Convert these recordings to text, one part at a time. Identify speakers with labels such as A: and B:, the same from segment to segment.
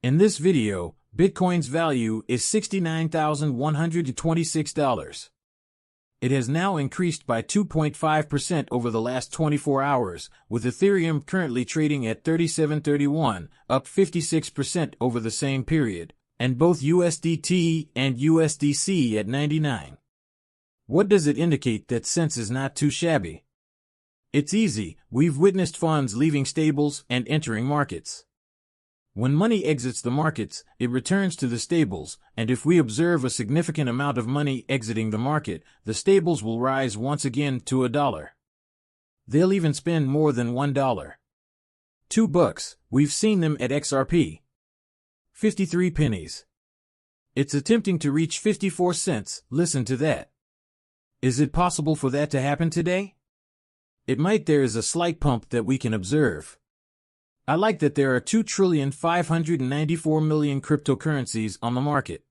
A: In this video, Bitcoin's value is $69,126. It has now increased by 2.5% over the last 24 hours, with Ethereum currently trading at $37.31, up 56% over the same period, and both USDT and USDC at 99. What does it indicate? That sense is not too shabby. It's easy. We've witnessed funds leaving stables and entering markets. When money exits the markets, it returns to the stables, and if we observe a significant amount of money exiting the market, the stables will rise once again to $1. They'll even spend more than $1. $2. We've seen them at XRP. 53 pennies. It's attempting to reach 54 cents. Listen to that. Is it possible for that to happen today? It might. There is a slight pump that we can observe. I like that there are 2,594,000,000 cryptocurrencies on the market.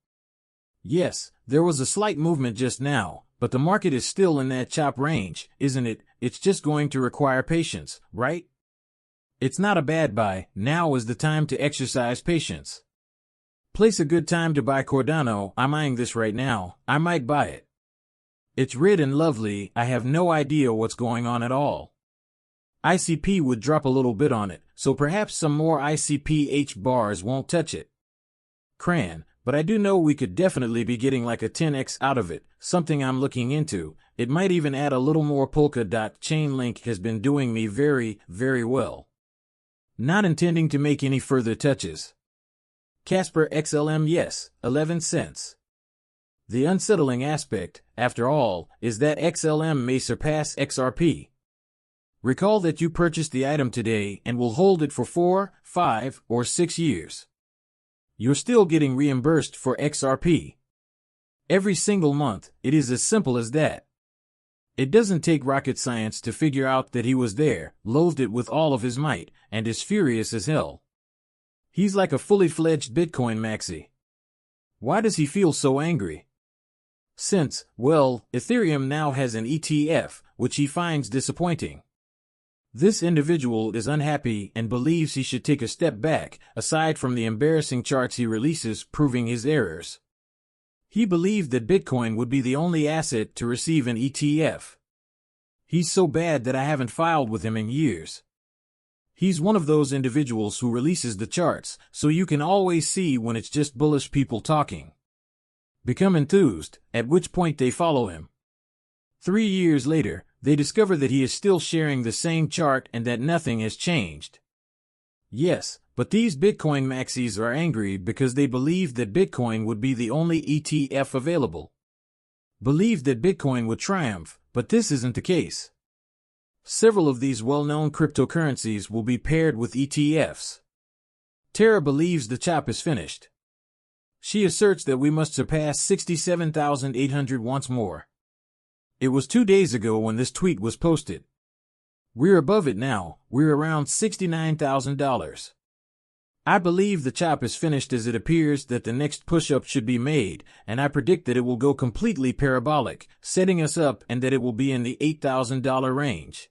A: Yes, there was a slight movement just now, but the market is still in that chop range, isn't it? It's just going to require patience, right? It's not a bad buy. Now is the time to exercise patience. Place a good time to buy Cardano. I'm eyeing this right now. I might buy it. It's red and lovely. I have no idea what's going on at all. ICP would drop a little bit on it, so perhaps some more ICPH bars won't touch it. Cran, but I do know we could definitely be getting like a 10x out of it, something I'm looking into. It might even add a little more polka dot. Chainlink has been doing me very, very well. Not intending to make any further touches. Casper XLM, yes, 11 cents. The unsettling aspect, after all, is that XLM may surpass XRP. Recall that you purchased the item today and will hold it for 4, 5, or 6 years. You're still getting reimbursed for XRP. Every single month. It is as simple as that. It doesn't take rocket science to figure out that he was there, loathed it with all of his might, and is furious as hell. He's like a fully fledged Bitcoin maxi. Why does he feel so angry? Since, well, Ethereum now has an ETF, which he finds disappointing. This individual is unhappy and believes he should take a step back, aside from the embarrassing charts he releases proving his errors. He believed that Bitcoin would be the only asset to receive an ETF. He's so bad that I haven't filed with him in years. He's one of those individuals who releases the charts, so you can always see when it's just bullish people talking. Become enthused, at which point they follow him. 3 years later, they discover that he is still sharing the same chart and that nothing has changed. Yes, but these Bitcoin maxis are angry because they believed that Bitcoin would be the only ETF available. Believed that Bitcoin would triumph, but this isn't the case. Several of these well-known cryptocurrencies will be paired with ETFs. Tara believes the chop is finished. She asserts that we must surpass 67,800 once more. It was 2 days ago when this tweet was posted. We're above it now. We're around $69,000. I believe the chop is finished, as it appears that the next push-up should be made, and I predict that it will go completely parabolic, setting us up, and that it will be in the $8,000 range.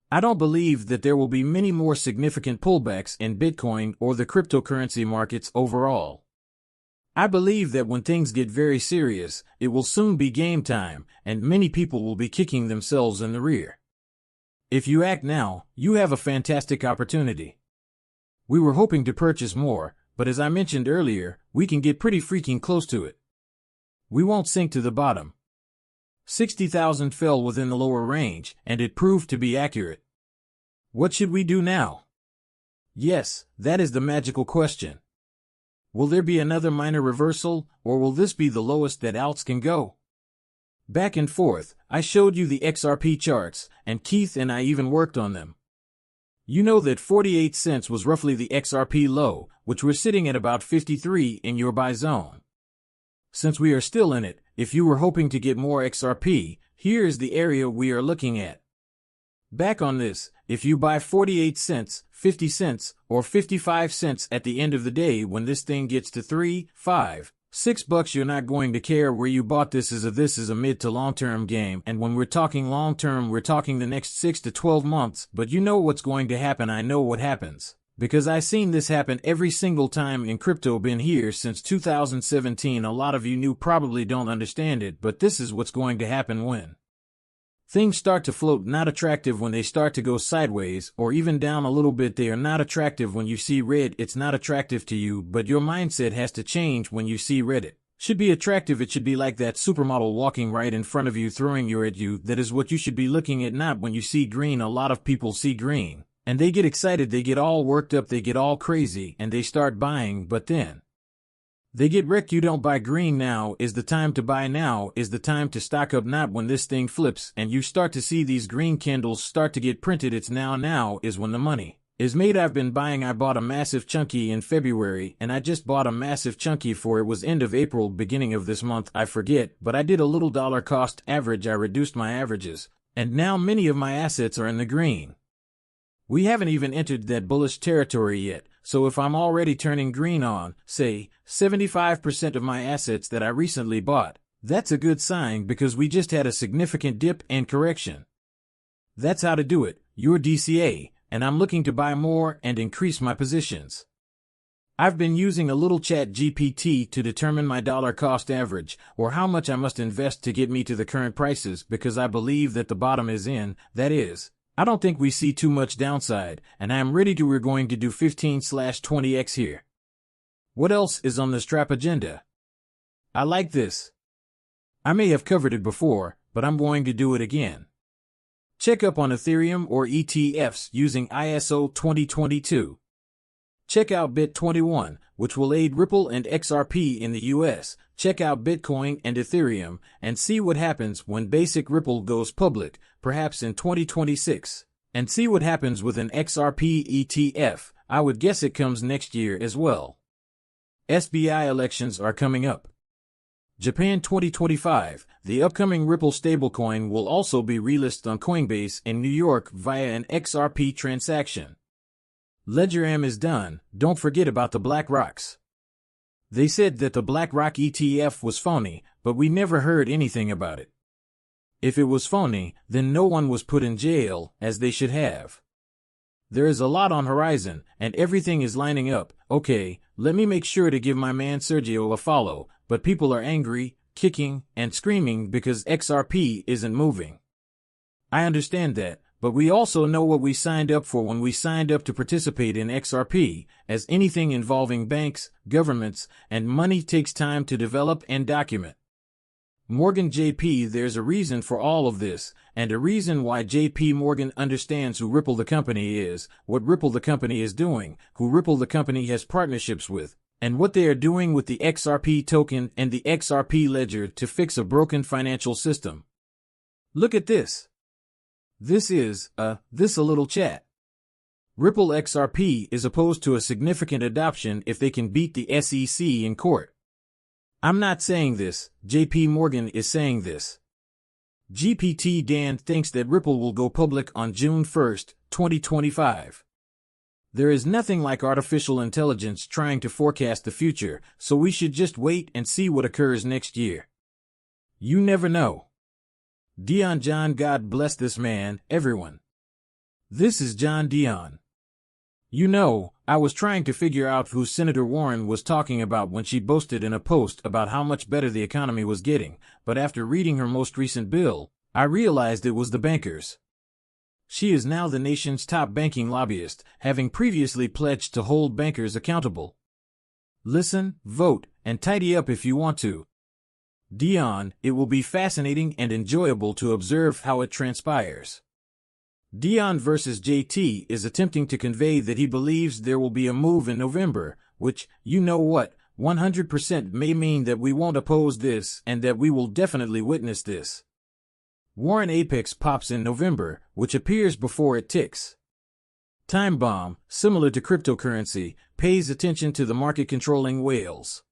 A: I don't believe that there will be many more significant pullbacks in Bitcoin or the cryptocurrency markets overall. I believe that when things get very serious, it will soon be game time, and many people will be kicking themselves in the rear. If you act now, you have a fantastic opportunity. We were hoping to purchase more, but as I mentioned earlier, we can get pretty freaking close to it. We won't sink to the bottom. 60,000 fell within the lower range, and it proved to be accurate. What should we do now? Yes, that is the magical question. Will there be another minor reversal, or will this be the lowest that alts can go? Back and forth, I showed you the XRP charts, and Keith and I even worked on them. You know that 48 cents was roughly the XRP low, which we're sitting at about 53 in your buy zone. Since we are still in it, if you were hoping to get more XRP, here is the area we are looking at. Back on this, if you buy 48 cents, 50 cents, or 55 cents at the end of the day, when this thing gets to 3, 5, $6, you're not going to care where you bought this. This is a mid to long-term game, and when we're talking long-term, we're talking the next 6 to 12 months, but you know what's going to happen. I know what happens. Because I seen this happen every single time in crypto. Been here since 2017. A lot of you probably don't understand it, but this is what's going to happen when things start to float. Not attractive when they start to go sideways or even down a little bit. They are not attractive when you see red. It's not attractive to you, but your mindset has to change when you see red. It should be attractive. It should be like that supermodel walking right in front of you, throwing you at you. That is what you should be looking at, not when you see green. A lot of people see green and they get excited. They get all worked up. They get all crazy and they start buying, but then they get wrecked. You don't buy green. Now is the time to buy. Now is the time to stock up, not when this thing flips and you start to see these green candles start to get printed. It's now. Now is when the money is made. I've been buying. I bought a massive chunky in February and I just bought a massive chunky for it was end of April, beginning of this month. I forget, but I did a little dollar cost average. I reduced my averages and now many of my assets are in the green. We haven't even entered that bullish territory yet. So if I'm already turning green on, say, 75% of my assets that I recently bought, that's a good sign because we just had a significant dip and correction. That's how to do it. Your DCA, and I'm looking to buy more and increase my positions. I've been using a little chat GPT to determine my dollar cost average, or how much I must invest to get me to the current prices, because I believe that the bottom is in. That is, I don't think we see too much downside, and I am ready to. We're going to do 15/20x here. What else is on the strap agenda? I like this. I may have covered it before, but I'm going to do it again. Check up on Ethereum or ETFs using ISO 2022. Check out BIT21, which will aid Ripple and XRP in the US. Check out Bitcoin and Ethereum and see what happens when basic Ripple goes public, perhaps in 2026. And see what happens with an XRP ETF. I would guess it comes next year as well. SBI elections are coming up. Japan 2025, the upcoming Ripple stablecoin will also be relisted on Coinbase in New York via an XRP transaction. LedgerM is done. Don't forget about the BlackRocks. They said that the BlackRock ETF was phony, but we never heard anything about it. If it was phony, then no one was put in jail, as they should have. There is a lot on horizon, and everything is lining up. Okay, let me make sure to give my man Sergio a follow, but people are angry, kicking, and screaming because XRP isn't moving. I understand that, but we also know what we signed up for when we signed up to participate in XRP, as anything involving banks, governments, and money takes time to develop and document. Morgan JP, there's a reason for all of this, and a reason why JP Morgan understands who Ripple the company is, what Ripple the company is doing, who Ripple the company has partnerships with, and what they are doing with the XRP token and the XRP ledger to fix a broken financial system. Look at this. This is a little chat. Ripple XRP is opposed to a significant adoption if they can beat the SEC in court. I'm not saying this, JP Morgan is saying this. GPT Dan thinks that Ripple will go public on June 1st, 2025. There is nothing like artificial intelligence trying to forecast the future, so we should just wait and see what occurs next year. You never know. Dion John, God bless this man, everyone. This is John Dion. You know, I was trying to figure out who Senator Warren was talking about when she boasted in a post about how much better the economy was getting, but after reading her most recent bill, I realized it was the bankers. She is now the nation's top banking lobbyist, having previously pledged to hold bankers accountable. Listen, vote, and tidy up if you want to. Dion, it will be fascinating and enjoyable to observe how it transpires. Dion versus JT is attempting to convey that he believes there will be a move in November, which, you know what, 100% may mean that we won't oppose this and that we will definitely witness this. Warren Apex pops in November, which appears before it ticks. Time bomb, similar to cryptocurrency, pays attention to the market controlling whales.